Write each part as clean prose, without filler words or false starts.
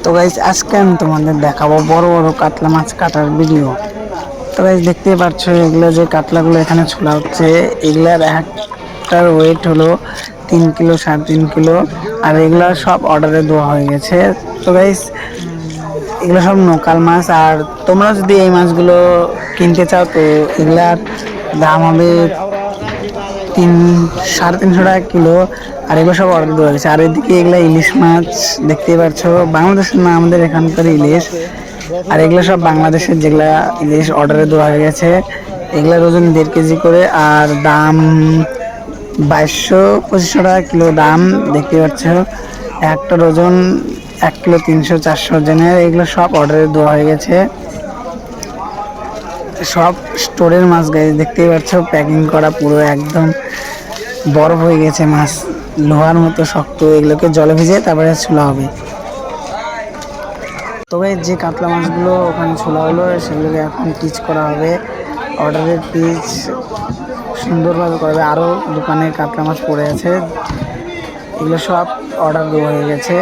তো গাইস আজকে আমি তোমাদের দেখাবো বড় বড় কাতলা মাছ কাটার ভিডিও। তো গাইস দেখতেই পাচ্ছ এগুলো যে কাতলাগুলো এখানে ছোলা হচ্ছে, এগুলার একটার ওয়েট হলো 3 কিলো 3.5 কিলো। আর এগুলা সব অর্ডারে দেওয়া হয়ে গেছে। তো গাইস এগুলো সব লোকাল মাছ। আর তোমরা যদি এই মাছগুলো কিনতে চাও তো এগুলার দাম হবে 300-350 টাকা কিলো। আর এগুলো সব অর্ডার দেওয়া হয়েছে। আর এদিকে এগুলা ইলিশ মাছ দেখতেই পাচ্ছ, বাংলাদেশের না আমাদের এখানকার ইলিশ। আর এগুলো সব বাংলাদেশের যেগুলা ইলিশ অর্ডারে দেওয়া হয়ে গেছে। এগুলার ওজন 1.5 কেজি করে। আর দাম 2200-2500 টাকা কিলো দাম। দেখতে পাচ্ছ একটার ওজন 1 কিলো 300-400 ওজনের। এগুলো সব অর্ডারে দেওয়া হয়ে গেছে। সব স্টোরের মাছ গাইস দেখতেই পাচ্ছ, প্যাকিং করা পুরো একদম বরফ হয়ে গেছে মাছ, লোহার মতো শক্ত। এগুলোকে জলে ভিজিয়ে তারপরে ছোলা হবে। তবে যে কাতলা মাছগুলো ওখানে ছোলা হলো সেগুলোকে এখন পিচ করা হবে। অর্ডারের পিচ সুন্দরভাবে করা হবে। আরও দোকানে কাতলা মাছ পড়ে আছে, এগুলো সব অর্ডার দেওয়া হয়ে গেছে।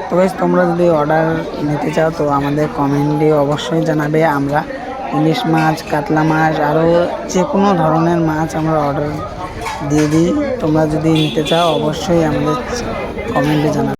তো গাইস তোমরা যদি অর্ডার নিতে চাও তো আমাদের কমেন্টে অবশ্যই জানাবে। আমরা ইলিশ মাছ, কাতলা মাছ, আরও যে কোনো ধরনের মাছ আমরা অর্ডার দিয়ে দিই। তোমরা যদি নিতে চাও অবশ্যই আমাদের কমেন্টে জানাবে।